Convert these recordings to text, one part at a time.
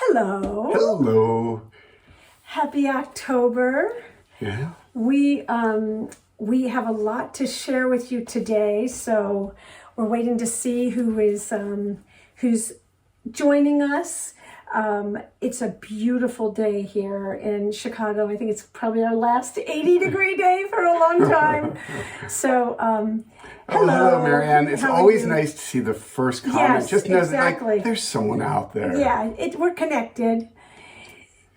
Hello. Hello. Happy October. Yeah. We have a lot to share with you today, so we're waiting to see who's joining us. It's a beautiful day here in Chicago. I think it's probably our last 80-degree day for a long time. So, hello, Marianne. It's always nice to see the first comment. Yes, Just know exactly. that there's someone out there. Yeah, we're connected.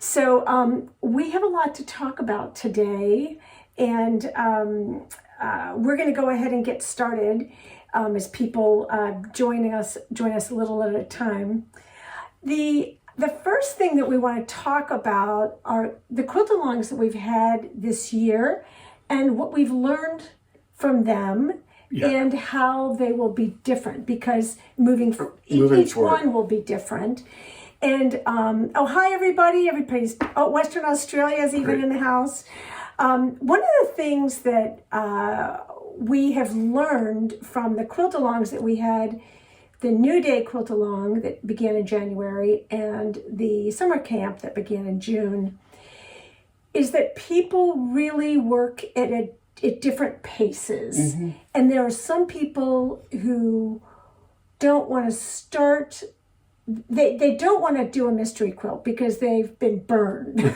So we have a lot to talk about today, and we're going to go ahead and get started as people join us a little at a time. The first thing that we want to talk about are the quiltalongs that we've had this year and what we've learned from them. Yeah. And how they will be different, because each one will be different. And hi everybody! Western Australia is even in the house. One of the things that we have learned from the quiltalongs that we had, the New Day Quiltalong that began in January and the summer camp that began in June, is that people really work at different paces. Mm-hmm. And there are some people who don't want to start, they don't want to do a mystery quilt because they've been burned before.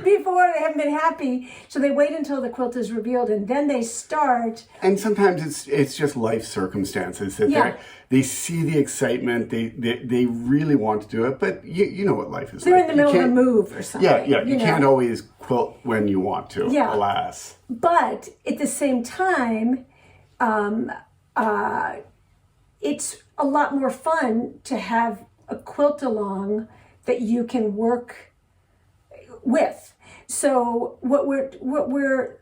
They haven't been happy, so they wait until the quilt is revealed and then they start. And sometimes it's just life circumstances that they see the excitement, they really want to do it, but you know what life is like. They're in the middle of a move or something. Yeah, you can't always quilt when you want to, alas. But at the same time, it's a lot more fun to have a quilt-along that you can work with. So what we're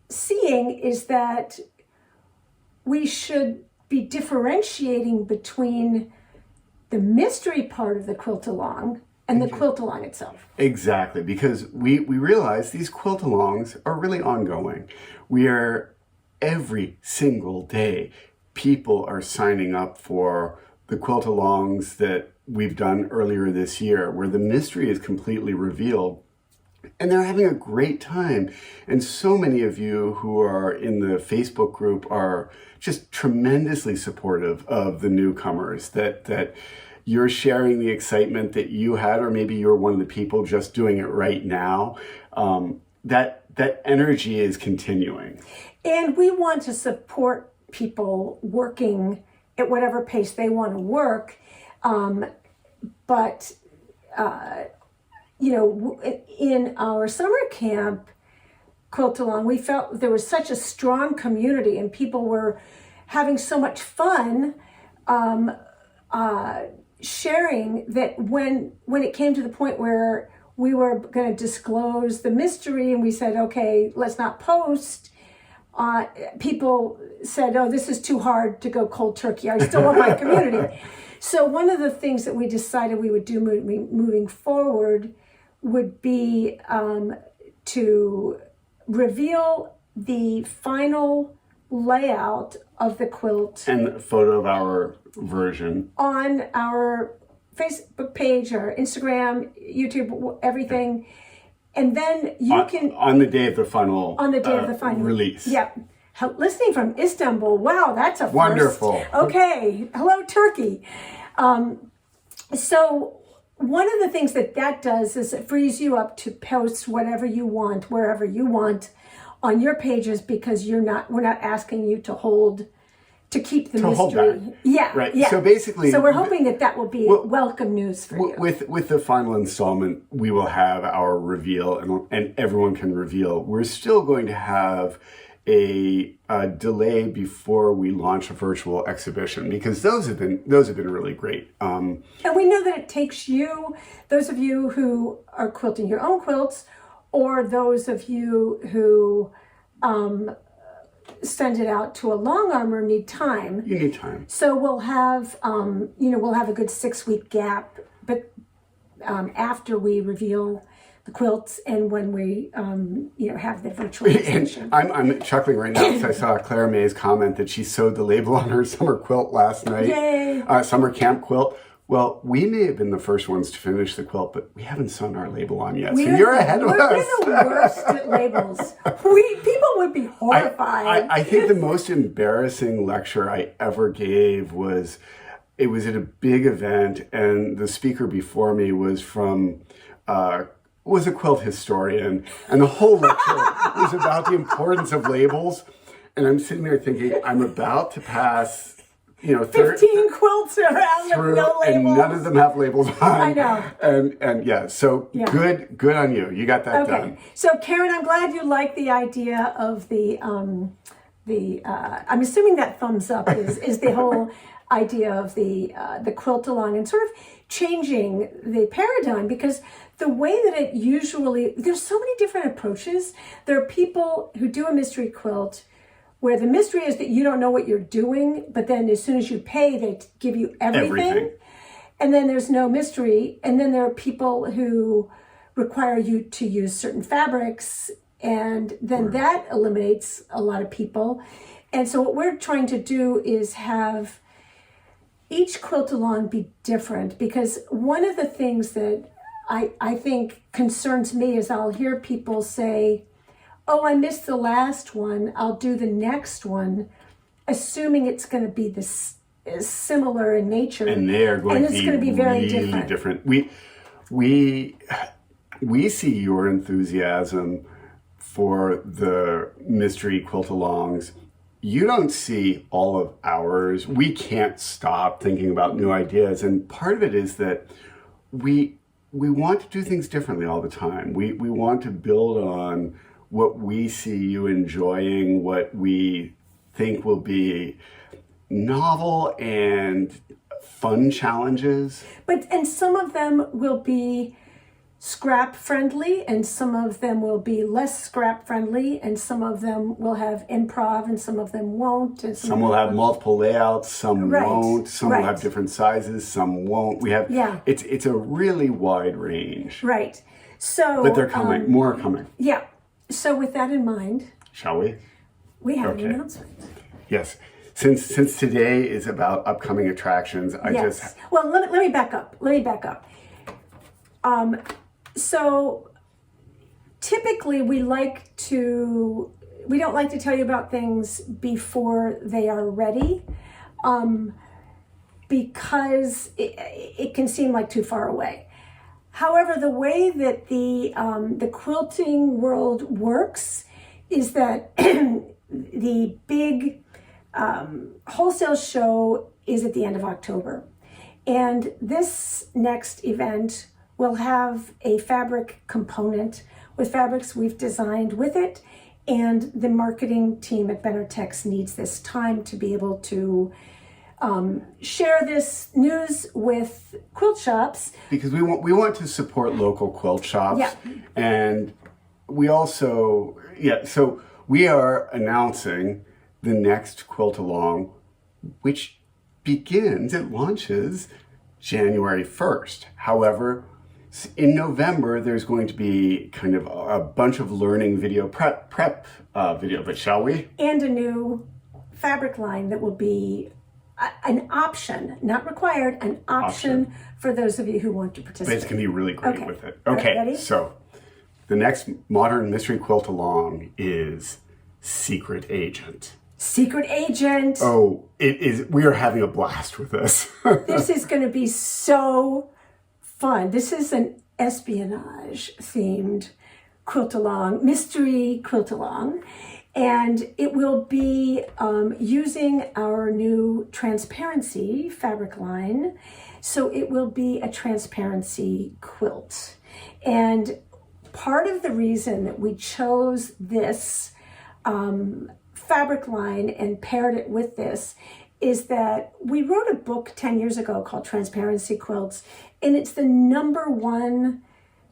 seeing is that we should be differentiating between the mystery part of the quilt-along and the quilt-along itself. Exactly, because we realize these quilt-alongs are really ongoing. We are, every single day, people are signing up for the quilt-alongs that we've done earlier this year, where the mystery is completely revealed. And they're having a great time. And so many of you who are in the Facebook group are just tremendously supportive of the newcomers, that you're sharing the excitement that you had, or maybe you're one of the people just doing it right now. That energy is continuing. And we want to support people working at whatever pace they want to work. But in our summer camp quilt-along, we felt there was such a strong community and people were having so much fun sharing, that when it came to the point where we were going to disclose the mystery and we said, okay, let's not post, people said, oh, this is too hard to go cold turkey. I still want my community. So one of the things that we decided we would do moving forward would be to reveal the final layout of the quilt. And a photo of our version. On our Facebook page, or Instagram, YouTube, everything. And then you can... On the day of the final... On the day of the final release. Yep. Listening from Istanbul. Wow, that's a first. Wonderful. Okay. Hello, Turkey. So one of the things that does is it frees you up to post whatever you want, wherever you want on your pages, because we're not asking you to keep the mystery. Hold back. Yeah. Right. Yeah. So basically... So we're hoping that will be welcome news for you. With the final installment, we will have our reveal, and everyone can reveal. We're still going to have a delay before we launch a virtual exhibition, because those have been really great. And we know that it takes you, those of you who are quilting your own quilts, or those of you who send it out to a long armor, need time. You need time. So we'll have a good 6-week gap, but after we reveal the quilts and when we have the virtual exhibition. I'm chuckling right now because I saw Claire May's comment that she sewed the label on her summer quilt last night. Yay! Summer camp quilt. Well, we may have been the first ones to finish the quilt, but we haven't sewn our label on yet. So We're you're ahead of us. We're the worst at labels. People would be horrified. I think the most embarrassing lecture I ever gave was, it was at a big event, and the speaker before me was was a quilt historian, and the whole lecture was about the importance of labels. And I'm sitting there thinking, I'm about to pass, 15 quilts around with no labels. and none of them have labels on. I know. And yeah, so Yeah. good on you. You got that done. So Karen, I'm glad you like the idea of I'm assuming that thumbs up is the whole idea of the Quiltalong, and sort of changing the paradigm, because the way that it usually, there's so many different approaches. There are people who do a mystery quilt where the mystery is that you don't know what you're doing, but then as soon as you pay, they give you everything. And then there's no mystery. And then there are people who require you to use certain fabrics, and then that eliminates a lot of people. And so what we're trying to do is have each Quiltalong be different, because one of the things that I think concerns me is I'll hear people say, oh, I missed the last one, I'll do the next one, assuming it's going to be this similar in nature. And they are going to be very really different. We see your enthusiasm for the mystery Quiltalongs. You don't see all of ours. We can't stop thinking about new ideas. And part of it is that we want to do things differently all the time. We want to build on what we see you enjoying, what we think will be novel and fun challenges. And some of them will be scrap friendly, and some of them will be less scrap friendly, and some of them will have improv, and some of them won't. And some will have multiple layouts, some won't. Some will have different sizes, some won't. We have it's a really wide range. Right. So but they're coming. More are coming. Yeah. So with that in mind, shall we? We have an announcement. Yes. Since today is about upcoming attractions, Well, let me back up. So typically we don't like to tell you about things before they are ready, because it can seem like too far away. However, the way that the quilting world works is that the big wholesale show is at the end of October. And this next event will have a fabric component with fabrics we've designed with it. And the marketing team at Benartex needs this time to be able to share this news with quilt shops, because we want to support local quilt shops. And we also so we are announcing the next Quiltalong, which launches January 1st. However, in November there's going to be kind of a bunch of learning video prep video, but shall we? And a new fabric line that will be an option, not required, an option for those of you who want to participate. But it's going to be really great with it. Okay, ready? So the next Modern Mystery Quiltalong is Secret Agent. Secret Agent. Oh, it is. We are having a blast with this. This is going to be so fun. This is an espionage themed Quiltalong, mystery Quiltalong. And it will be using our new transparency fabric line. So it will be a transparency quilt. And part of the reason that we chose this fabric line and paired it with this is that we wrote a book 10 years ago called Transparency Quilts. And it's the #1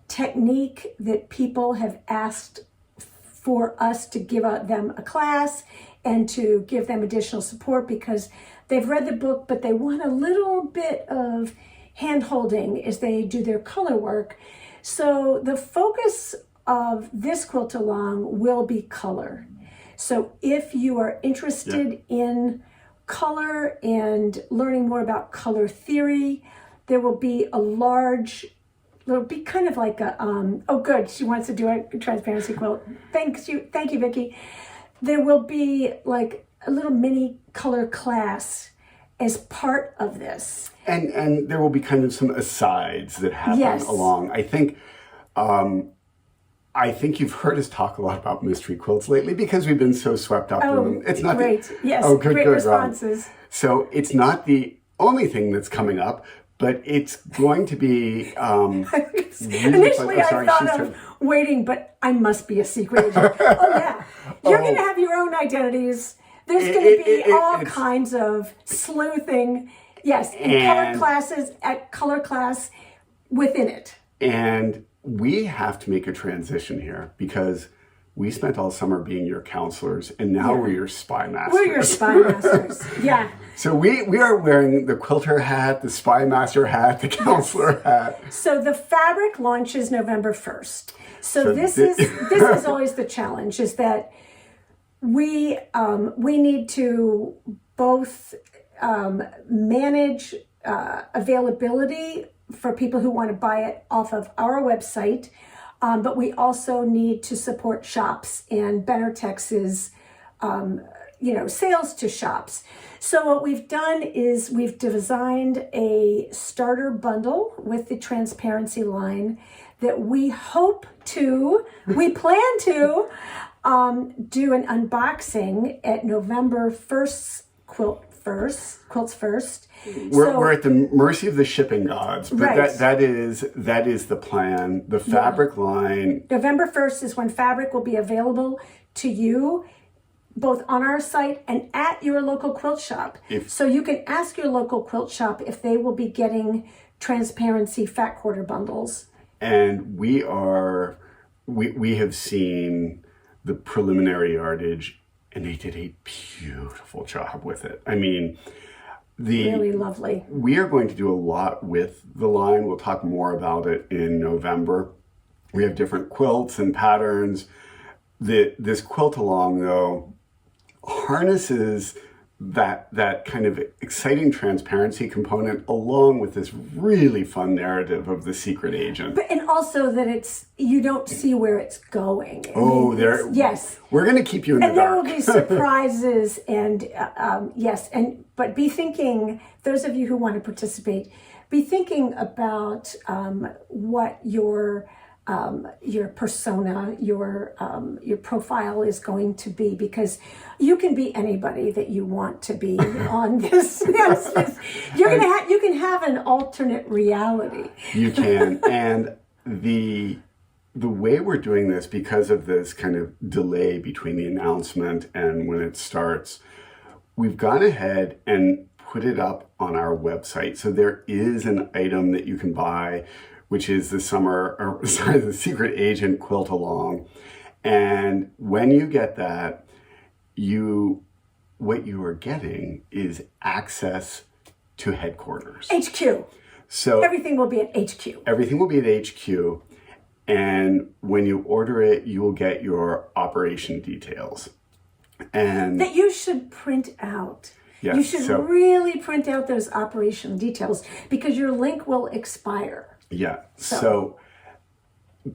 technique that people have asked for us to give them a class and to give them additional support, because they've read the book, but they want a little bit of hand-holding as they do their color work. So the focus of this Quiltalong will be color. So if you are interested in color and learning more about color theory, there will be a large, it'll be kind of like a, oh good, she wants to do a transparency quilt. Thank you, Vicki. There will be like a little mini color class as part of this. And there will be kind of some asides that happen Yes. along. I think you've heard us talk a lot about mystery quilts lately because we've been so swept up in them. It's not great. Yes, great responses. So it's not the only thing that's coming up, but it's going to be really Initially, I thought of waiting, but I must be a secret agent. Oh yeah, you're going to have your own identities. There's going to be all kinds of sleuthing. Yes, and color class within it. And we have to make a transition here because we spent all summer being your counselors, and now we're your spy masters. We're your spy masters. Yeah. So we are wearing the quilter hat, the spy master hat, the counselor hat. So the fabric launches November 1st. So this is always the challenge, is that we need to both manage availability for people who want to buy it off of our website, but we also need to support shops and Benartex's sales to shops. So what we've done is we've designed a starter bundle with the transparency line that we plan to do an unboxing at November 1st, Quilts First. We're at the mercy of the shipping gods, but right. that is the plan. The fabric line. November 1st is when fabric will be available to you, both on our site and at your local quilt shop. So you can ask your local quilt shop if they will be getting transparency fat quarter bundles. And we have seen the preliminary yardage, and they did a beautiful job with it. I mean, really lovely. We are going to do a lot with the line. We'll talk more about it in November. We have different quilts and patterns. This Quiltalong, though, harnesses that kind of exciting transparency component along with this really fun narrative of the secret agent. And also that you don't see where it's going. Yes. We're going to keep you in the dark. And there will be surprises and but be thinking, those of you who want to participate, be thinking about what your persona, your profile is going to be, because you can be anybody that you want to be on this. You can have an alternate reality. You can, and the way we're doing this, because of this kind of delay between the announcement and when it starts, we've gone ahead and put it up on our website. So there is an item that you can buy, which is the Secret Agent Quiltalong. And when you get that, what you are getting is access to headquarters. HQ. So everything will be at HQ. Everything will be at HQ. And when you order it, you will get your operation details. And that you should print out. Yes, you should really print out those operation details, because your link will expire. Yeah. So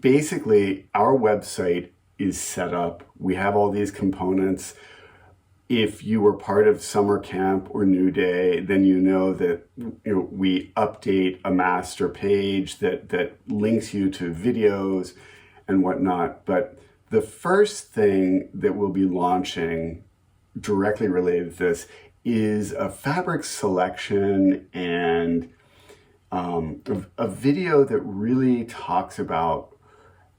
basically, our website is set up. We have all these components. If you were part of summer camp or New Day, then you know that we update a master page that links you to videos and whatnot. But the first thing that we'll be launching directly related to this is a fabric selection and a video that really talks about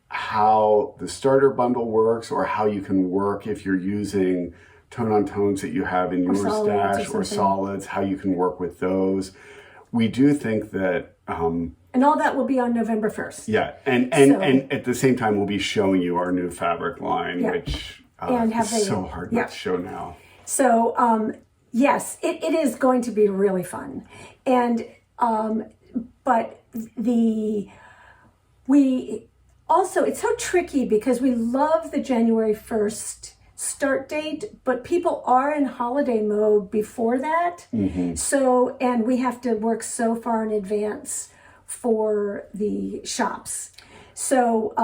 how the starter bundle works, or how you can work if you're using tone-on-tones that you have in your stash or solids, how you can work with those. We do think that... and all that will be on November 1st. Yeah, and at the same time, we'll be showing you our new fabric line, which is so hard not to show now. So, yes, it is going to be really fun. And... but we also, it's so tricky because we love the January 1st start date, but people are in holiday mode before that. So, and we have to work so far in advance for the shops. So,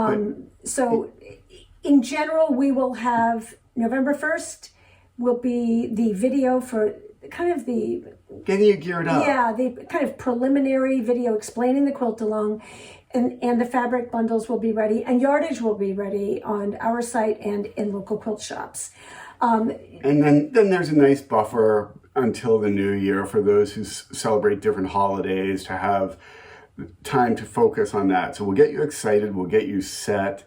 so in general, we will have November 1st will be the video for kind of the getting you geared up. Yeah, the kind of preliminary video explaining the Quiltalong, and the fabric bundles will be ready, and yardage will be ready on our site and in local quilt shops. And then there's a nice buffer until the new year for those who celebrate different holidays to have time to focus on that. So we'll get you excited, we'll get you set.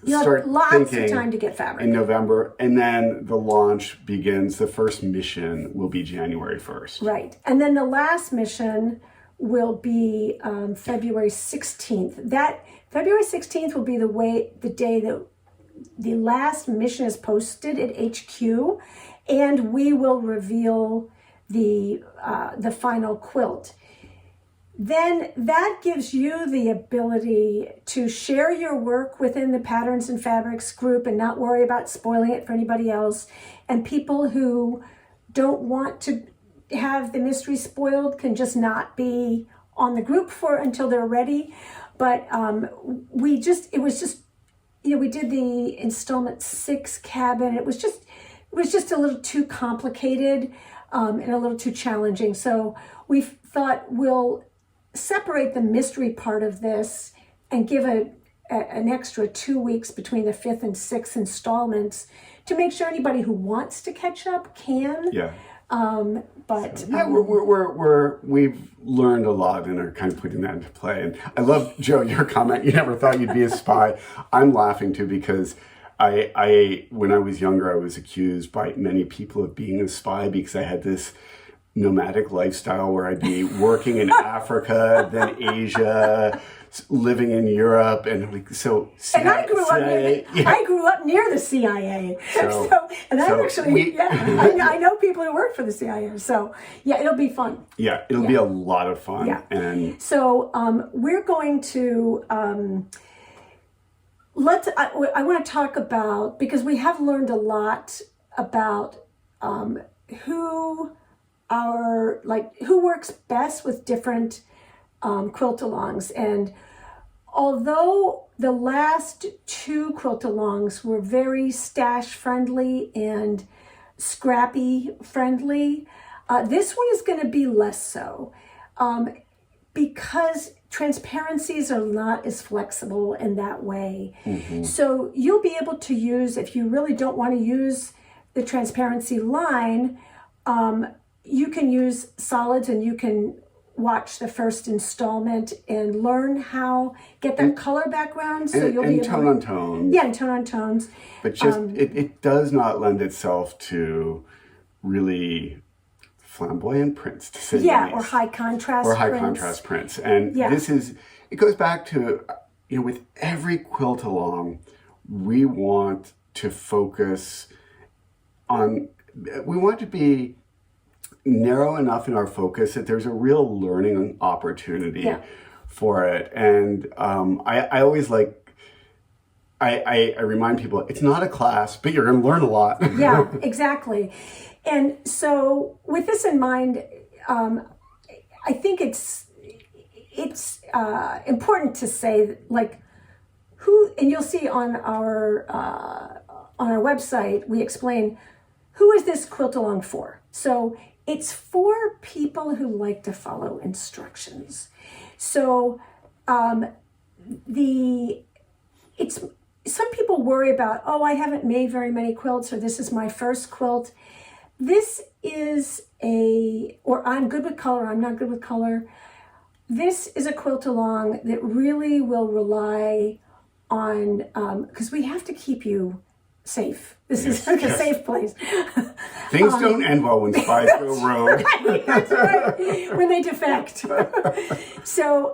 You'll have lots of time to get fabric. In November, and then the launch begins. The first mission will be January 1st. Right. And then the last mission will be February 16th. That February 16th will be the day that the last mission is posted at HQ, and we will reveal the final quilt. Then that gives you the ability to share your work within the Patterns and Fabrics group and not worry about spoiling it for anybody else. And people who don't want to have the mystery spoiled can just not be on the group until they're ready. But we did the installment 6 cabin. It was just a little too complicated and a little too challenging. So we thought we'll separate the mystery part of this and give an extra 2 weeks between the 5th and 6th installments to make sure anybody who wants to catch up can. Yeah. We've learned a lot and are kind of putting that into play. And I love, Joe, your comment. You never thought you'd be a spy. I'm laughing too because I when I was younger, I was accused by many people of being a spy because I had this nomadic lifestyle where I'd be working in Africa, then Asia, living in Europe, and like so. And I grew up near the CIA, I know people who work for the CIA. So yeah, it'll be fun. Yeah, it'll be a lot of fun. Yeah. And so we're going to I want to talk about, because we have learned a lot about who works best with different quiltalongs. And although the last 2 quiltalongs were very stash friendly and scrappy friendly, this one is going to be less so because transparencies are not as flexible in that way. So you'll be able to use, if you really don't want to use the transparency line, you can use solids, and you can watch the first installment and learn get that color background. So you'll be able tone on tones. Yeah, and tone on tones. But just it does not lend itself to really flamboyant prints, to say the least. Or high contrast prints. And it goes back to, with every quilt along, we want to focus on, we want to be narrow enough in our focus that there's a real learning opportunity for it. And I always I remind people, it's not a class, but you're going to learn a lot. Yeah, exactly. And so with this in mind, I think it's important to say, who, and you'll see on our website, we explain who is this Quiltalong for. So it's for people who like to follow instructions. So some people worry about, I haven't made very many quilts, or this is my first quilt. This is or I'm good with color, I'm not good with color. This is a Quiltalong that really will rely on, because we have to keep you safe. This is like a safe place. Things don't end well when spies go rogue. Right, that's right. When they defect. So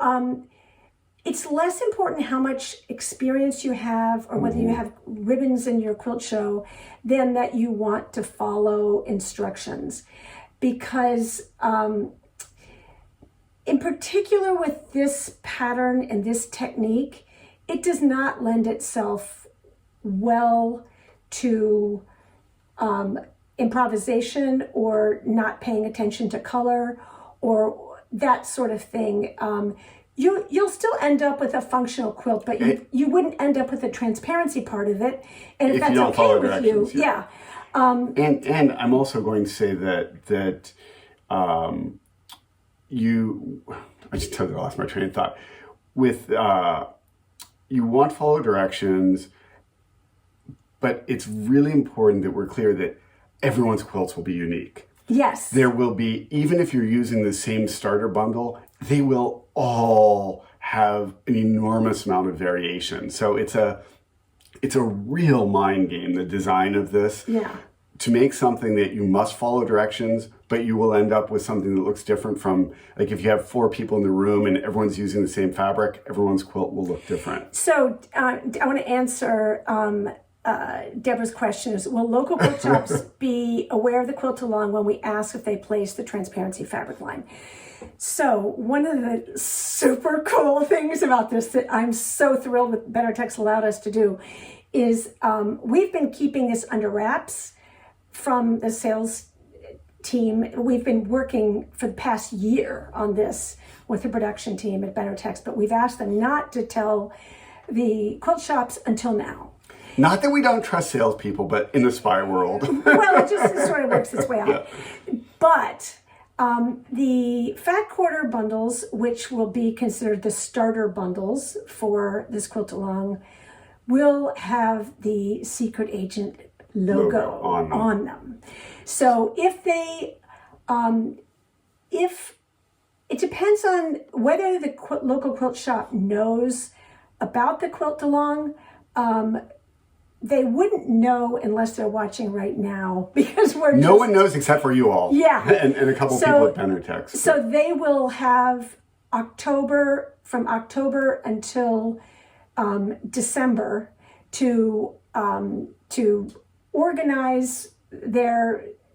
it's less important how much experience you have or whether you have ribbons in your quilt show than that you want to follow instructions. Because in particular with this pattern and this technique, it does not lend itself well to improvisation or not paying attention to color or that sort of thing, you'll still end up with a functional quilt, but you wouldn't end up with a transparency part of it. And if that's okay with you, yeah. And I'm also going to say that I just totally lost my train of thought. With you want to follow directions, but it's really important that we're clear that everyone's quilts will be unique. Yes. There will be, even if you're using the same starter bundle, they will all have an enormous amount of variation. So it's a real mind game, the design of this. Yeah. To make something that you must follow directions, but you will end up with something that looks different from, like if you have 4 people in the room and everyone's using the same fabric, everyone's quilt will look different. So I want to answer Deborah's question is, will local quilt shops be aware of the Quiltalong when we ask if they place the transparency fabric line? So one of the super cool things about this that I'm so thrilled with Benartex allowed us to do is we've been keeping this under wraps from the sales team. We've been working for the past year on this with the production team at Benartex, but we've asked them not to tell the quilt shops until now. Not that we don't trust salespeople, but in the spy world. Well, it sort of works its way out. Yeah. But the fat quarter bundles, which will be considered the starter bundles for this Quiltalong, will have the secret agent logo on them. So if they, if it depends on whether the local quilt shop knows about the Quiltalong, they wouldn't know unless they're watching right now because no one knows except for you all. Yeah. and a couple people at Benartex. So they will have from October until December to organize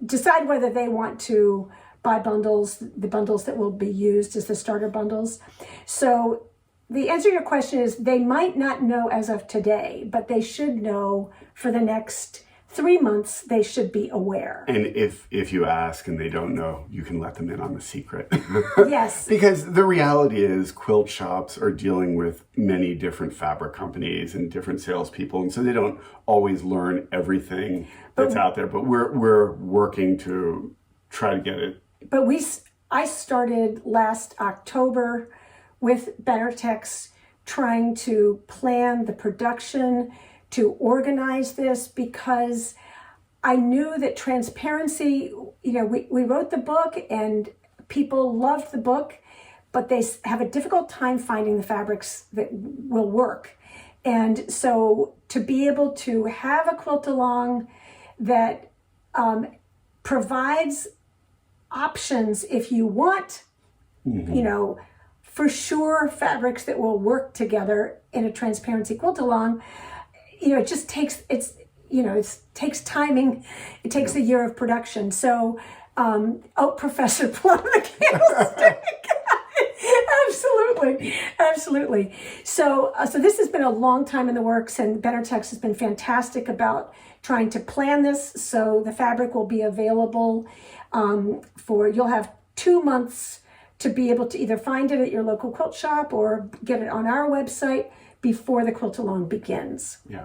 decide whether they want to buy the bundles that will be used as the starter bundles. So the answer to your question is they might not know as of today, but they should know for the next 3 months. They should be aware. And if you ask and they don't know, you can let them in on the secret. Yes. Because the reality is quilt shops are dealing with many different fabric companies and different salespeople, and so they don't always learn everything that's out there. But we're working to try to get it. But I started last October with Benartex trying to plan the production, to organize this, because I knew that transparency, we wrote the book and people loved the book, but they have a difficult time finding the fabrics that will work. And so to be able to have a Quiltalong that provides options if you want, for sure fabrics that will work together in a transparency Quiltalong, it just takes, it takes timing. It takes a year of production. So, Professor Plum, the candlestick. Absolutely. So this has been a long time in the works, and Benartex has been fantastic about trying to plan this. So the fabric will be available you'll have 2 months to be able to either find it at your local quilt shop or get it on our website before the Quiltalong begins. Yeah.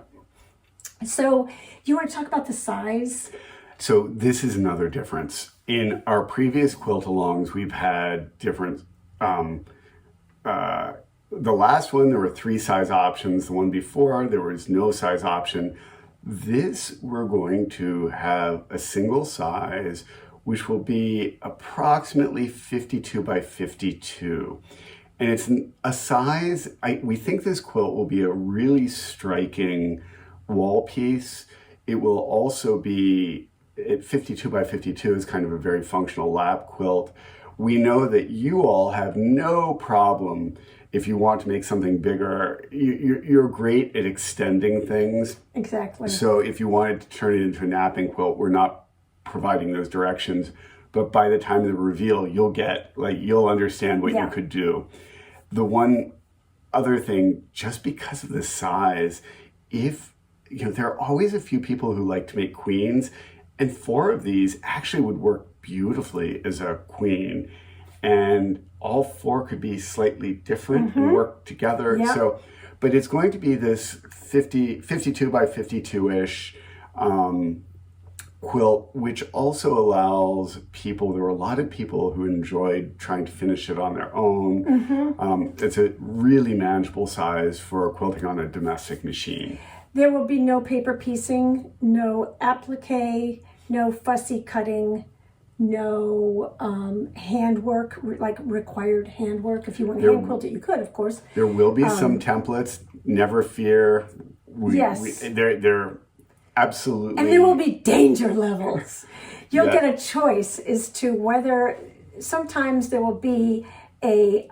So you want to talk about the size? So this is another difference. In our previous Quiltalongs, we've had different, the last one, there were 3 size options. The one before, there was no size option. This, we're going to have a single size, which will be approximately 52 by 52. And it's a size, we think this quilt will be a really striking wall piece. It will also be, at 52 by 52 is kind of a very functional lap quilt. We know that you all have no problem if you want to make something bigger. You're great at extending things. Exactly. So if you wanted to turn it into a napping quilt, we're not providing those directions, but by the time of the reveal, you'll understand what you could do. The one other thing, just because of the size, if there are always a few people who like to make queens, and 4 of these actually would work beautifully as a queen, and all 4 could be slightly different and work together. Yep. So, but it's going to be this 52 by 52-ish quilt, which also allows people, there were a lot of people who enjoyed trying to finish it on their own. It's a really manageable size for quilting on a domestic machine. There will be no paper piecing, no applique, no fussy cutting, no handwork, like required handwork. If you want to hand quilt it, you could, of course. There will be some templates, never fear. Yes. They're absolutely. And there will be danger levels. You'll get a choice as to whether sometimes there will be a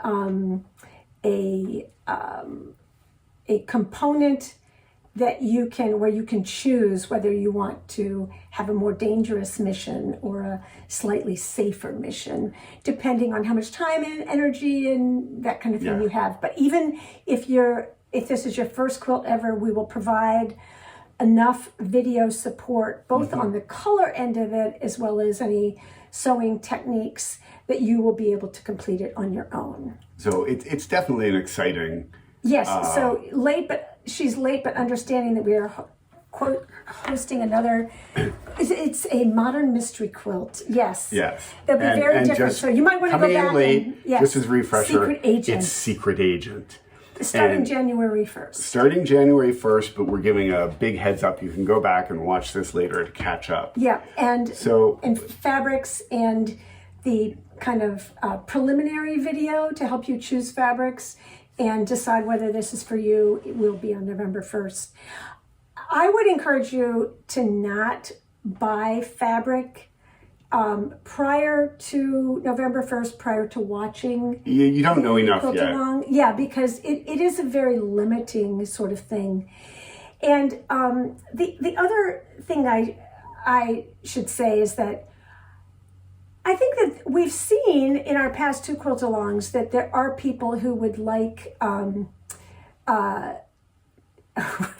component that you can, where you can choose whether you want to have a more dangerous mission or a slightly safer mission, depending on how much time and energy and that kind of thing you have. But even if this is your first quilt ever, we will provide enough video support, both on the color end of it, as well as any sewing techniques, that you will be able to complete it on your own. So it's definitely an exciting. Yes, so she's late, but understanding that we are hosting another, it's a modern mystery quilt. Yes. Yes. They'll be very different. So you might want to go back late, and, yes, just as a refresher, Secret Agent. it's Secret Agent. Starting January 1st. Starting January 1st, but we're giving a big heads up. You can go back and watch this later to catch up. Yeah, and fabrics and the kind of preliminary video to help you choose fabrics and decide whether this is for you. It will be on November 1st. I would encourage you to not buy fabric prior to November 1st, prior to watching. You don't know enough yet. Quiltalong. Yeah, because it is a very limiting sort of thing. And the other thing I should say is that I think that we've seen in our past 2 Quiltalongs that there are people who would like,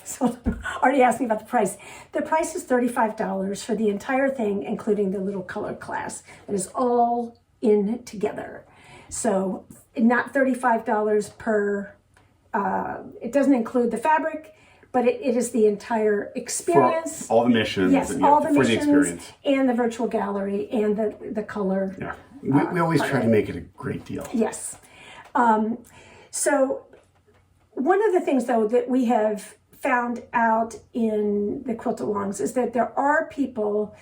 so already asked me about the price. The price is $35 for the entire thing, including the little color class. It is all in together. So not $35 per, it doesn't include the fabric, but it is the entire experience. For all the missions. Yes, and, all the for missions the experience. and the virtual gallery and the color. Yeah, we always try to make it a great deal. Yes. So one of the things, though, that we have found out in the Quiltalongs is that there are people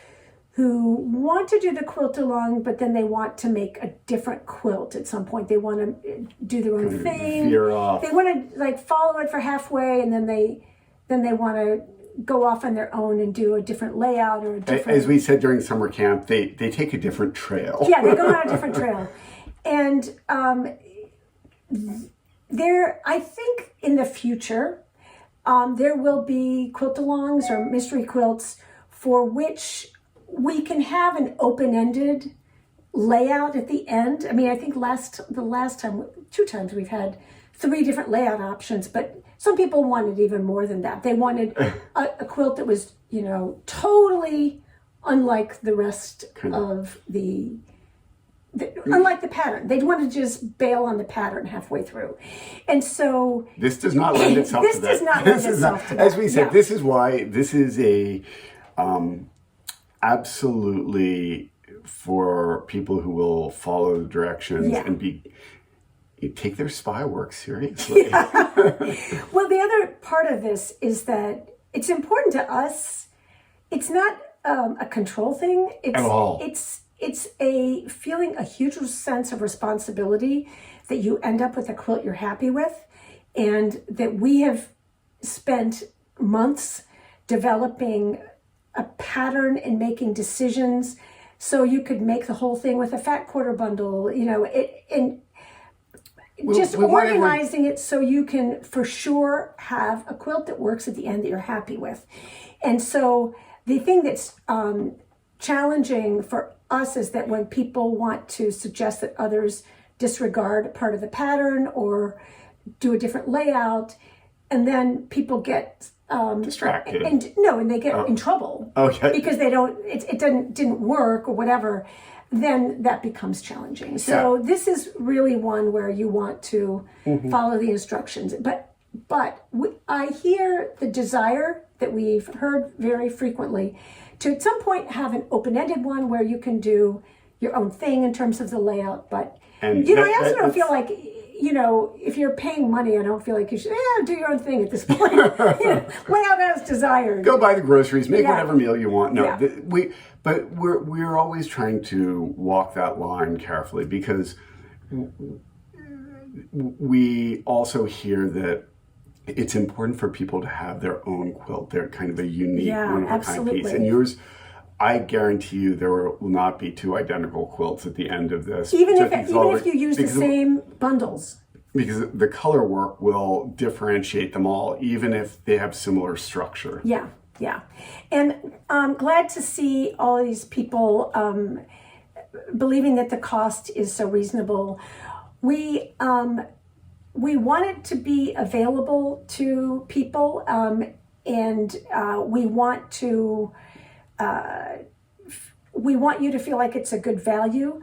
who want to do the Quiltalong, but then they want to make a different quilt at some point. They want to do their own thing. Veer off. They want to follow it for halfway, and then they want to go off on their own and do a different layout or a different. As we said during summer camp, they take a different trail. Yeah, they go on a different trail, and I think in the future, there will be Quiltalongs or mystery quilts for which we can have an open-ended layout at the end. I mean, I think the last time, 2 times we've had 3 different layout options, but some people wanted even more than that. They wanted a quilt that was, totally unlike the rest of unlike the pattern. They'd want to just bail on the pattern halfway through. And so this does not lend itself to that. This does not lend itself to that. As we said, this is why this is a absolutely for people who will follow the directions and take their spy work seriously. Yeah. Well, the other part of this is that it's important to us. It's not a control thing. At all. It's a feeling, a huge sense of responsibility that you end up with a quilt you're happy with, and that we have spent months developing a pattern and making decisions so you could make the whole thing with a fat quarter bundle, organizing it so you can for sure have a quilt that works at the end that you're happy with. And so the thing that's challenging for us is that when people want to suggest that others disregard part of the pattern or do a different layout, and then people get distracted. And they get in trouble. Okay. Because it didn't work or whatever, then that becomes challenging. So this is really one where you want to follow the instructions. But I hear the desire that we've heard very frequently to at some point have an open-ended one where you can do your own thing in terms of the layout. But I also don't feel like, if you're paying money, I don't feel like you should do your own thing at this point. Lay out as desired. Go buy the groceries, make whatever meal you want. No, Yeah. but we're always trying to walk that line carefully, because we also hear that it's important for people to have their own quilt. They're kind of a unique, one-of-a-kind piece. And yours, I guarantee you, there will not be two identical quilts at the end of this. Even if you use the same bundles. Because the color work will differentiate them all, even if they have similar structure. Yeah. And I'm glad to see all of these people believing that the cost is so reasonable. We want it to be available to people, and we want you to feel like it's a good value.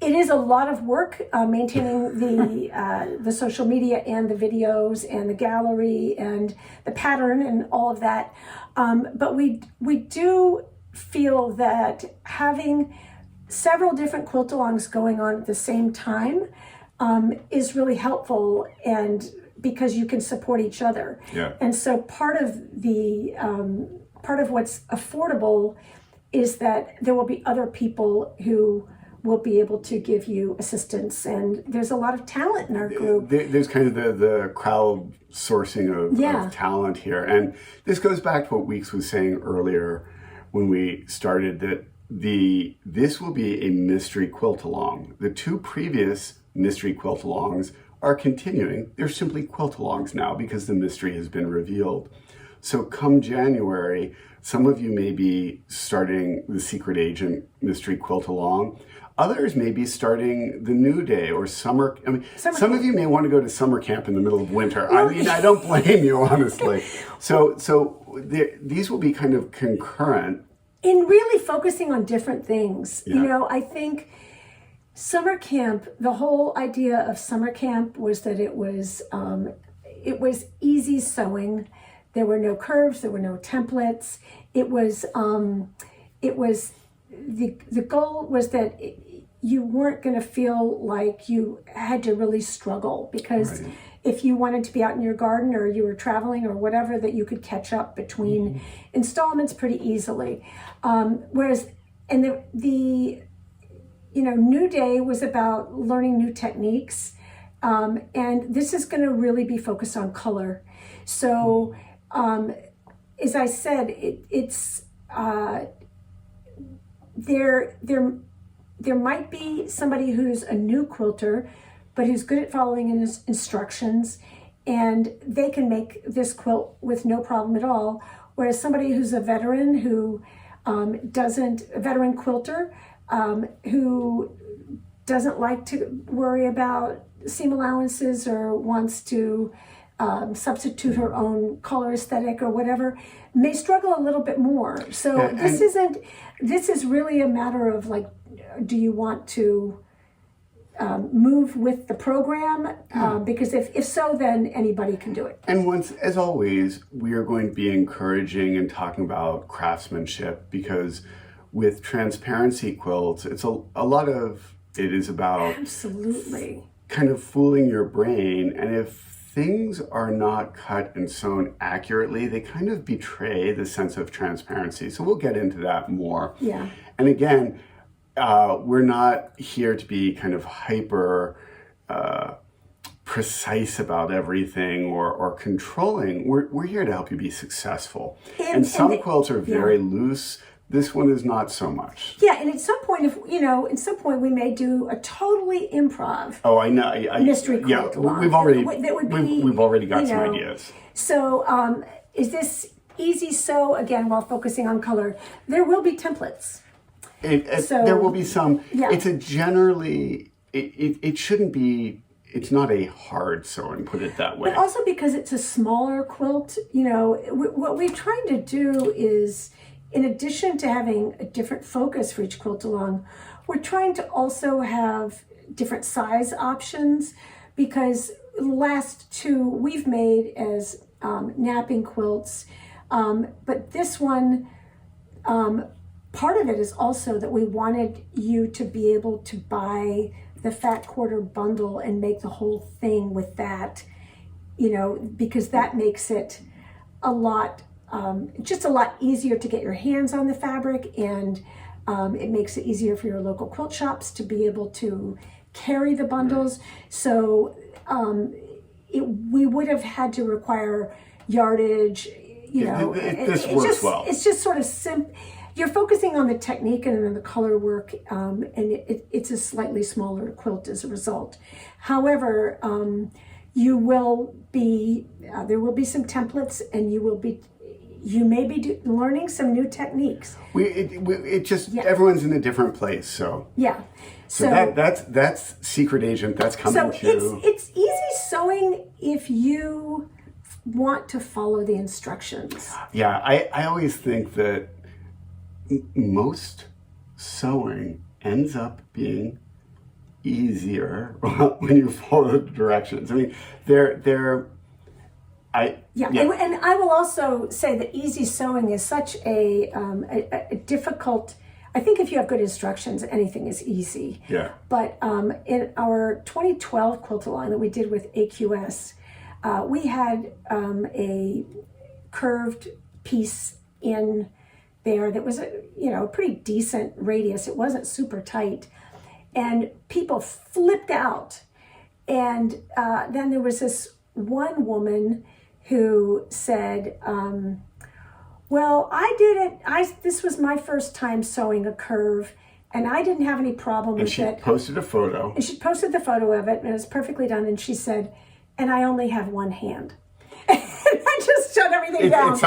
It is a lot of work maintaining the social media and the videos and the gallery and the pattern and all of that. But we do feel that having several different quiltalongs going on at the same time is really helpful, and because you can support each other. Yeah. And so part of what's affordable is that there will be other people who will be able to give you assistance, and there's a lot of talent in our group. There's kind of the crowd sourcing of talent here, and this goes back to what Weeks was saying earlier when we started, that this will be a mystery quilt-along. The two previous mystery quilt-alongs are continuing. They're simply quilt-alongs now because the mystery has been revealed. So come January, some of you may be starting the Secret Agent mystery quilt-along. Others may be starting the New Day or summer. I mean, some of you may want to go to summer camp in the middle of winter. I mean, I don't blame you, honestly. So these will be kind of concurrent. In really focusing on different things. Yeah. I think summer camp, the whole idea of summer camp was that it was easy sewing. There were no curves, there were no templates. The goal was that you weren't going to feel like you had to really struggle, because if you wanted to be out in your garden or you were traveling or whatever, that you could catch up between installments pretty easily. Whereas, and the New Day was about learning new techniques, and this is going to really be focused on color. So, as I said, it's there might be somebody who's a new quilter, but who's good at following instructions, and they can make this quilt with no problem at all. Whereas somebody who's a veteran a veteran quilter, who doesn't like to worry about seam allowances or wants to substitute her own color aesthetic or whatever, may struggle a little bit more. So this is really a matter of, like, do you want to move with the program? Because if so, then anybody can do it. And as always, we are going to be encouraging and talking about craftsmanship, because with transparency quilts, it's a lot of it is about absolutely kind of fooling your brain. And if things are not cut and sewn accurately, they kind of betray the sense of transparency. So we'll get into that more. Yeah. And again, we're not here to be kind of hyper precise about everything or controlling. We're here to help you be successful. And some quilts are very loose. This one is not so much. Yeah, and at some point, we may do a totally improv. Oh, I know. Mystery quilt. Yeah, we've already got some ideas. So, is this easy sew, again, while focusing on color? There will be templates. There will be some. Yeah. It's a generally. It shouldn't be it's not a hard sewing, put it that way. But also because it's a smaller quilt, you know, what we're trying to do is, in addition to having a different focus for each quilt along, we're trying to also have different size options, because the last two we've made as napping quilts, but this one, part of it is also that we wanted you to be able to buy the fat quarter bundle and make the whole thing with that, you know, because that makes it a lot, just a lot easier to get your hands on the fabric, and it makes it easier for your local quilt shops to be able to carry the bundles. So we would have had to require yardage, you know. This works well. It's just sort of simple. You're focusing on the technique and then the color work, and it's a slightly smaller quilt as a result. However, you will be there will be some templates, and you may be learning some new techniques. Everyone's in a different place, so yeah. So that's Secret Agent. That's coming too. So it's easy sewing if you want to follow the instructions. Yeah, I always think that most sewing ends up being easier when you follow the directions. I mean, and I will also say that easy sewing is such a difficult. I think if you have good instructions, anything is easy. Yeah. But in our 2012 Quiltalong that we did with AQS, we had a curved piece in there that was a pretty decent radius. It wasn't super tight, and people flipped out. And then there was this one woman who said, well, I did it. This was my first time sewing a curve, and I didn't have any problem with it. And she posted a photo. And she posted the photo of it, and it was perfectly done. And she said, and I only have one hand. And I just shut everything down.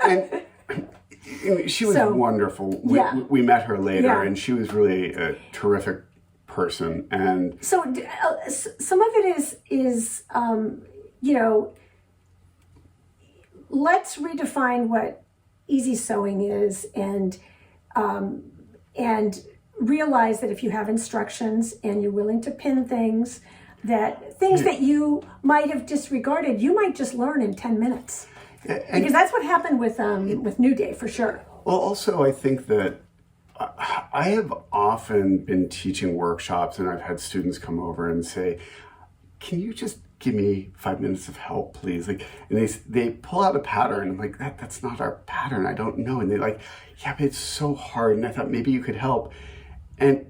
And she was wonderful. We met her later, and she was really a terrific person. And so some of it is let's redefine what easy sewing is, and realize that if you have instructions and you're willing to pin things, that you might have disregarded, you might just learn in 10 minutes. Because that's what happened with New Day, for sure. Well, also, I think that I have often been teaching workshops, and I've had students come over and say, can you just give me 5 minutes of help, please? And they pull out a pattern. I'm like, that's not our pattern. I don't know. And they're like, yeah, but it's so hard. And I thought maybe you could help. And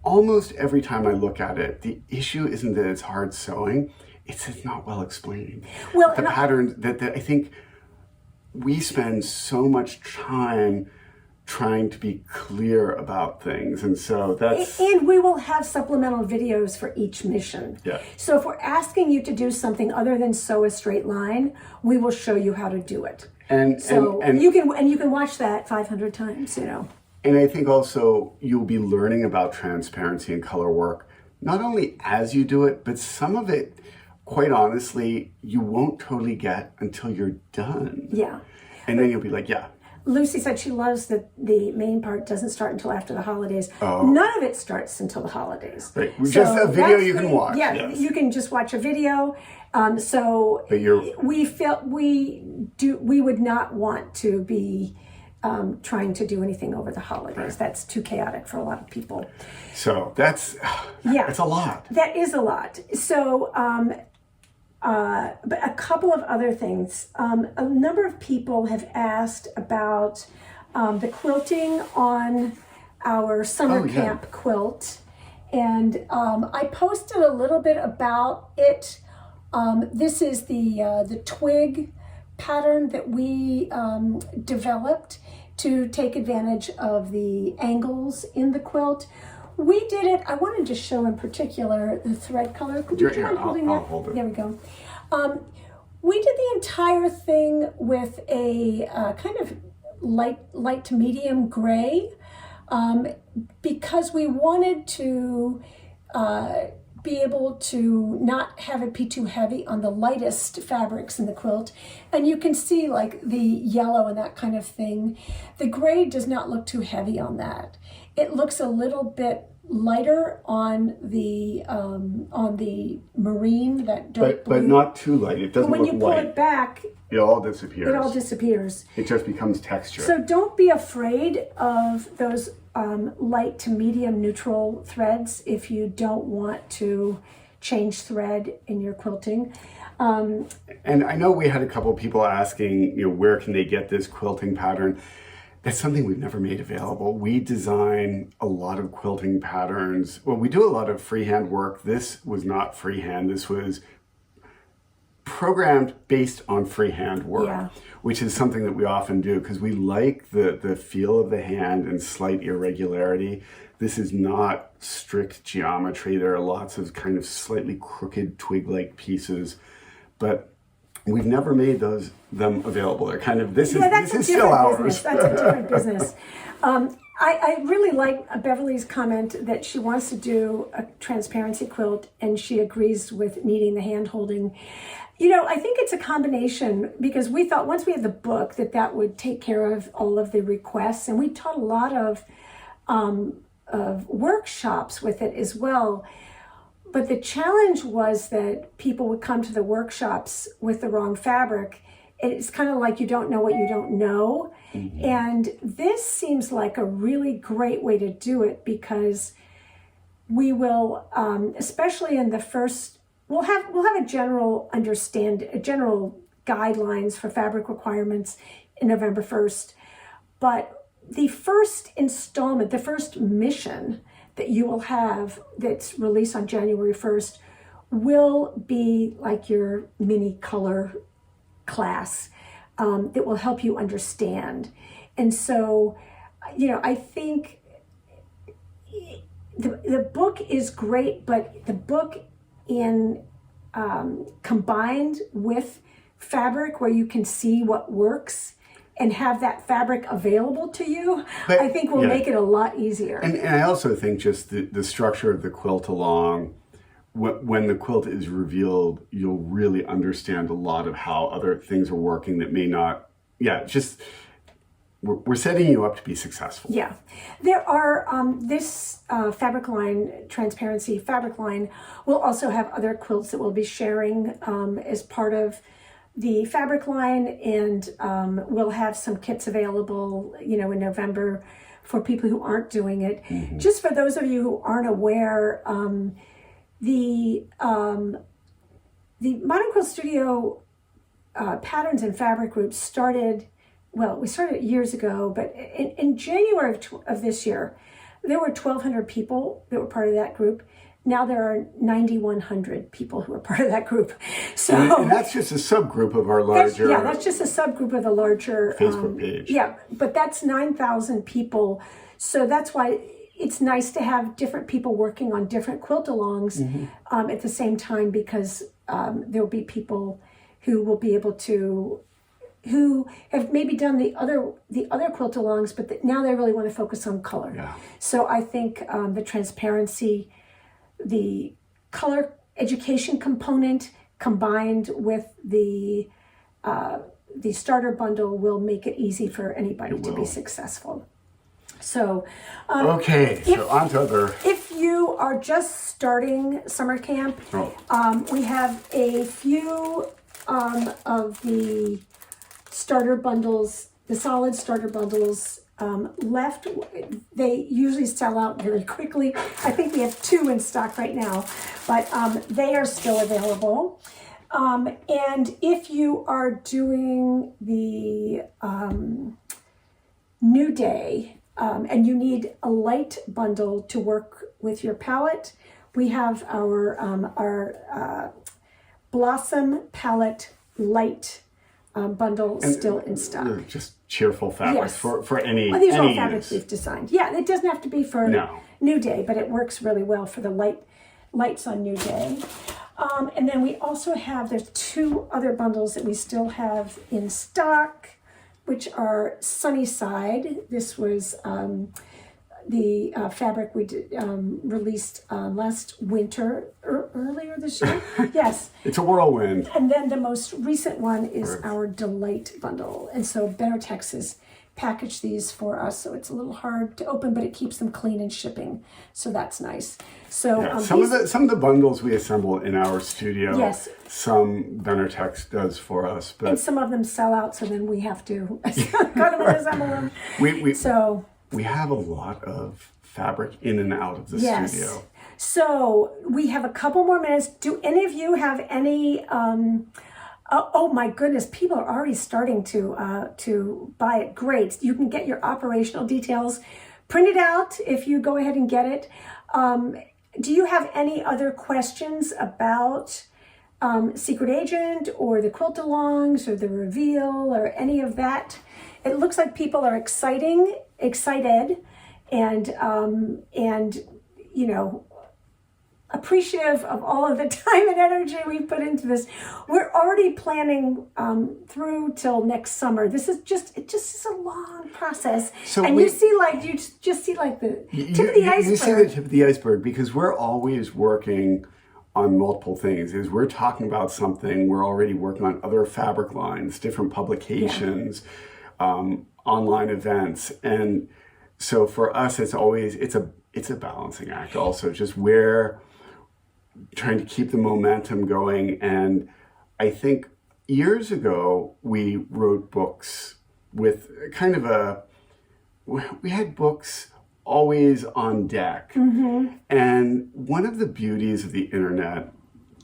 almost every time I look at it, the issue isn't that it's hard sewing. It's not well explained. Well, the pattern that I think we spend so much time trying to be clear about things, and so that's. And we will have supplemental videos for each mission. Yeah. So if we're asking you to do something other than sew a straight line, we will show you how to do it. And you can watch that 500 times. And I think also you'll be learning about transparency and color work, not only as you do it, but some of it, quite honestly, you won't totally get until you're done. Yeah. And then you'll be like, yeah. Lucy said she loves that the main part doesn't start until after the holidays. Oh. None of it starts until the holidays. Right. Just a video you can watch. Yeah, yes. You can just watch a video. We felt we would not want to be trying to do anything over the holidays. Right. That's too chaotic for a lot of people. So that's a lot. That is a lot. So but a couple of other things. A number of people have asked about the quilting on our summer camp quilt. And I posted a little bit about it. This is the twig pattern that we developed to take advantage of the angles in the quilt. We did it, I wanted to show in particular the thread color. Could you mind holding that? I'll hold it. There we go. We did the entire thing with a kind of light to medium gray because we wanted to be able to not have it be too heavy on the lightest fabrics in the quilt. And you can see like the yellow and that kind of thing. The gray does not look too heavy on that. It looks a little bit lighter on the marine, that dark blue. But not too light. It doesn't When look you pull white. it back, It all disappears. it all disappears. It just becomes texture. So don't be afraid of those light to medium neutral threads if you don't want to change thread in your quilting. And I know we had a couple of people asking, where can they get this quilting pattern? That's something we've never made available. We design a lot of quilting patterns. Well, we do a lot of freehand work. This was not freehand. This was programmed based on freehand work, which is something that we often do because we like the feel of the hand and slight irregularity. This is not strict geometry. There are lots of kind of slightly crooked twig-like pieces, but we've never made them available. They're kind of, this is still ours. That's a different business. I really like Beverly's comment that she wants to do a transparency quilt and she agrees with needing the hand holding. I think it's a combination because we thought once we had the book that would take care of all of the requests, and we taught a lot of workshops with it as well. But the challenge was that people would come to the workshops with the wrong fabric. It's kind of like you don't know what you don't know. Mm-hmm. And this seems like a really great way to do it because we will, especially in the first, we'll have a general guidelines for fabric requirements in November 1st. But the first installment, the first mission that you will have that's released on January 1st will be like your mini color class that will help you understand. And so, I think the book is great, but the book combined with fabric where you can see what works and have that fabric available to you, I think will make it a lot easier. And I also think just the structure of the Quiltalong, when the quilt is revealed, you'll really understand a lot of how other things are working that may not, we're setting you up to be successful. Yeah. There are, this fabric line, transparency fabric line, will also have other quilts that we'll be sharing as part of the fabric line, and we'll have some kits available, in November for people who aren't doing it. Mm-hmm. Just for those of you who aren't aware, the Modern Quilt Studio Patterns and Fabric Group started, we started years ago, but in January of this year, there were 1,200 people that were part of that group. Now there are 9,100 people who are part of that group. So and that's just a subgroup of our larger. That's just a subgroup of the larger Facebook page. Yeah, but that's 9,000 people. So that's why it's nice to have different people working on different quiltalongs at the same time, because there will be people who will be able to, who have maybe done the other quiltalongs, but now they really want to focus on color. Yeah. So I think the transparency, the color education component combined with the starter bundle will make it easy for anybody to be successful. So, okay, so on to other. If you are just starting summer camp, we have a few of the starter bundles, the solid starter bundles left. They usually sell out very quickly. I think we have 2 in stock right now, but they are still available. And if you are doing the New Day and you need a light bundle to work with your palette, we have our Blossom Palette Light bundle still in stock. Just cheerful fabrics for any these are all any fabrics use. we've designed. Yeah, it doesn't have to be for New Day, but it works really well for the lights on New Day. And then we also have, there's 2 other bundles that we still have in stock, which are Sunnyside. This was the fabric we released last winter, earlier this year. Yes. It's a whirlwind. And then the most recent one is our Delight bundle. And so Benartex has packaged these for us, so it's a little hard to open, but it keeps them clean and shipping. So that's nice. So Yeah, some of the bundles we assemble in our studio, yes, some Benartex does for us, but and some of them sell out, so then we have to kind of assemble them. We have a lot of fabric in and out of the studio. So we have a couple more minutes. Do any of you have any? Oh my goodness! People are already starting to buy it. Great! You can get your operational details printed out if you go ahead and get it. Do you have any other questions about Secret Agent or the Quiltalongs or the reveal or any of that? It looks like people are excited, and you know, appreciative of all of the time and energy we put into this. We're already planning through till next summer. This is just is a long process. So and you just see like the tip of the iceberg. You see the tip of the iceberg because we're always working on multiple things. As we're talking about something, we're already working on other fabric lines, different publications, online events, and so for us, it's a balancing act. Also, just where trying to keep the momentum going. And I think years ago, we wrote books with kind of we had books always on deck. Mm-hmm. And one of the beauties of the internet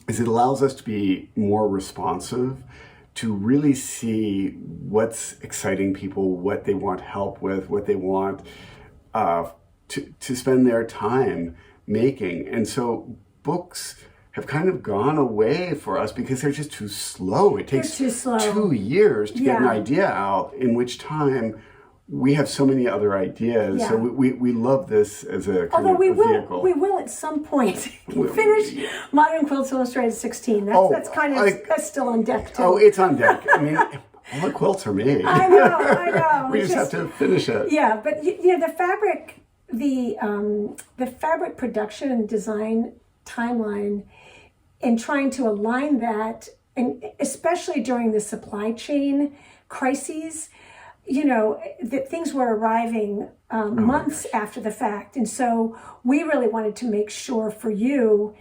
is it allows us to be more responsive, to really see what's exciting people, what they want help with, what they want to spend their time making. And so books have kind of gone away for us because they're just too slow. It takes 2 years to get an idea out, in which time we have so many other ideas. So we love this as a kind of a vehicle. We will at some point finish Modern Quilts Illustrated 16. That's still on deck too. Oh, it's on deck. I mean, all the quilts are made. I know. We just have to finish it. Yeah, but the fabric, the fabric production and design timeline, and trying to align that, and especially during the supply chain crises, that things were arriving months after the fact. And so we really wanted to make sure for you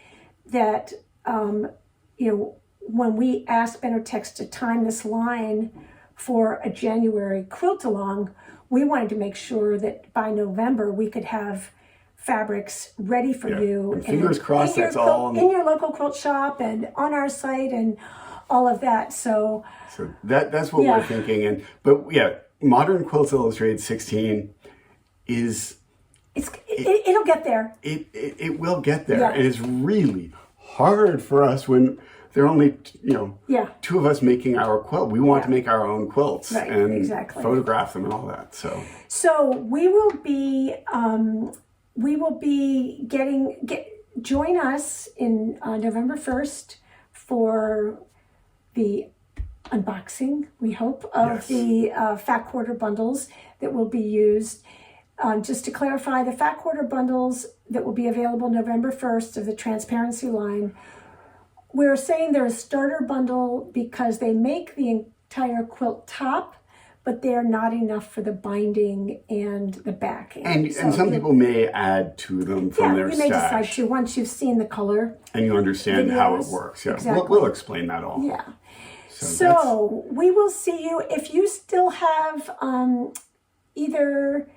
that, when we asked Benartex to time this line for a January Quiltalong, we wanted to make sure that by November we could have fabrics ready for you. And fingers crossed that's all in your local quilt shop and on our site and all of that. So that's what we're thinking. Modern Quilts Illustrated 16 it'll get there. It will get there. And it's really hard for us when there are only two of us making our quilt. We want to make our own quilts and photograph them and all that. So we will be join us in November 1st for the unboxing, we hope, of the fat quarter bundles that will be used. Just to clarify, the fat quarter bundles that will be available November 1st of the transparency line, we're saying they're a starter bundle because they make the entire quilt top, but they're not enough for the binding and the backing. And some people may add to them from their stash. You may decide to once you've seen the color. And you understand how it works. Yeah, exactly. We'll explain that all. Yeah. So we will see you. If you still have either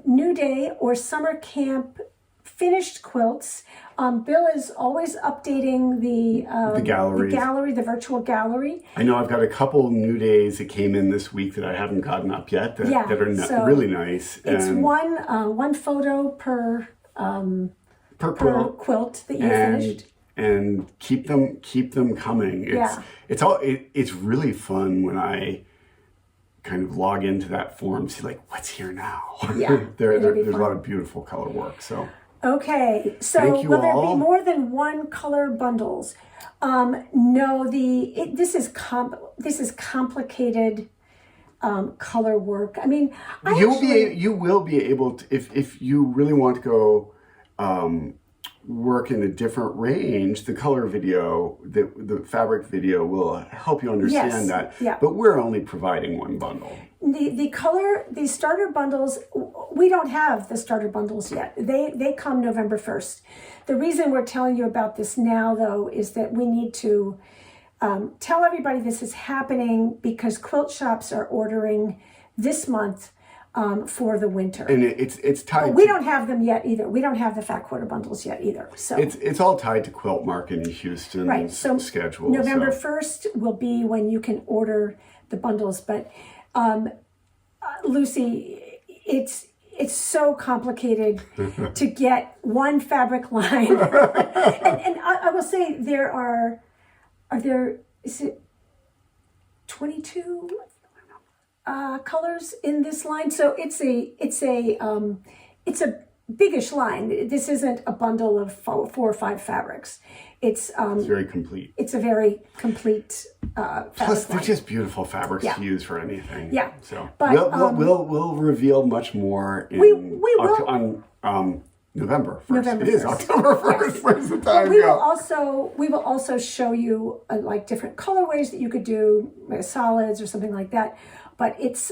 New Day or Summer Camp finished quilts, Bill is always updating the gallery, the virtual gallery. I know I've got a couple New Days that came in this week that I haven't gotten up yet that are really nice. It's one photo per quilt that you finished. And keep them coming. It's really fun when I kind of log into that form, see like what's here now. Yeah, there's a lot of beautiful color work. So okay, so will there be more than one color bundles? No, this is complicated color work. I mean, you will be able to if you really want to go work in a different range, the color video, the fabric video will help you understand Yes, that. yeah. But we're only providing one bundle. The starter bundles, we don't have the starter bundles yet. They come November 1st. The reason we're telling you about this now, though, is that we need to tell everybody this is happening because quilt shops are ordering this month for the winter. And it's tied. But we don't have them yet either. We don't have the fat quarter bundles yet either. So it's all tied to Quilt Market in Houston's right. So schedule. November 1st will be when you can order the bundles. But Lucy, it's so complicated to get one fabric line. and I will say is it 22 colors in this line? So it's a biggish line. This isn't a bundle of 4 or 5 fabrics. It's very complete. It's a very complete Plus, they're line. just beautiful fabrics Yeah. to use for anything. Yeah. So But, we'll reveal much more in we will. on November 1st. November It is 1st. October 1st. Yes. Where's the But time we go? will also show you like different colorways that you could do, solids or something like that. But it's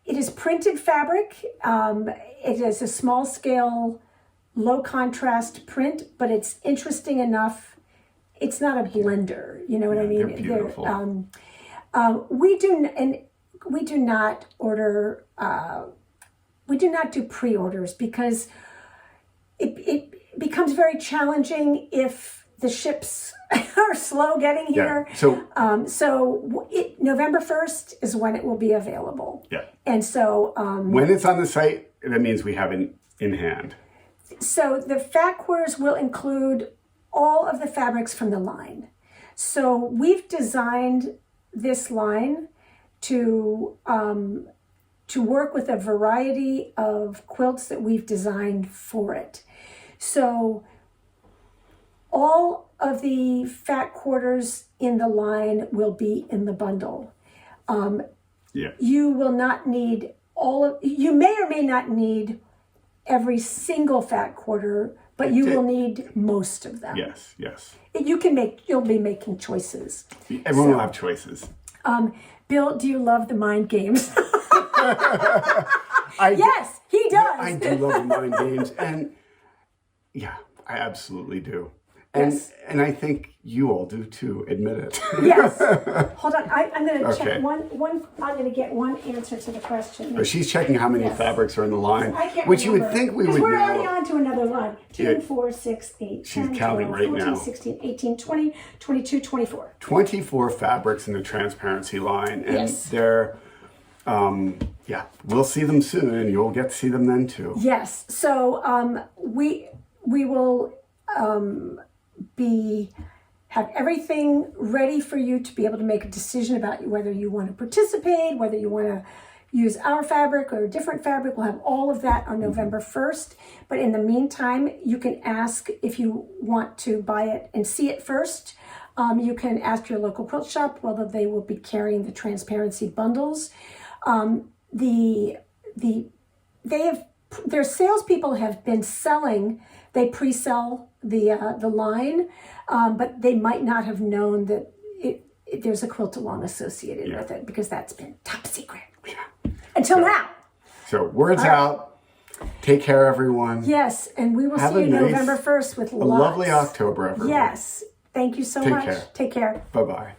it is printed fabric. It is a small scale, low contrast print, but it's interesting enough. It's not a blender, you know what I mean? They're beautiful. We do not order. We do not do pre-orders because it becomes very challenging if the ships are slow getting here. Yeah. So November 1st is when it will be available. Yeah. And so When it's on the site, that means we have it in hand. So the fat quarters will include all of the fabrics from the line. So we've designed this line to work with a variety of quilts that we've designed for it. So all of the fat quarters in the line will be in the bundle. Yeah. You will not need you may or may not need every single fat quarter, but you will need most of them. Yes. Yes. You'll be making choices. Everyone will have choices. Bill, do you love the mind games? I Yes, he does. I do love the mind games, and yeah, I absolutely do. And Yes. and I think you all do too. Admit it. Yes. Hold on. I'm going to Okay. check one. I'm going to get one answer to the question. But she's checking how many Yes. fabrics are in the line, I can't which you would remember. think we 'Cause would we're already know. on to another line. 2, Yeah. 4, 6, 8, She's 10, counting 12, right 14, now. 16, 18, 20, 22, 24. 24 fabrics in the transparency line, and Yes. they're yeah, we'll see them soon, and you'll get to see them then too. Yes. So we will have everything ready for you to be able to make a decision about whether you want to participate, whether you want to use our fabric or a different fabric. We'll have all of that on November 1st. But in the meantime, you can ask if you want to buy it and see it first. You can ask your local quilt shop whether they will be carrying the transparency bundles. Their salespeople have been selling. They pre-sell the line, but they might not have known that there's a Quiltalong associated with it because that's been top secret until now. So words out. Take care, everyone. Yes, and we will Have see a you nice- November 1st with A lots. lovely October, everyone. Yes, thank you so Take much. care. Take care. Bye-bye.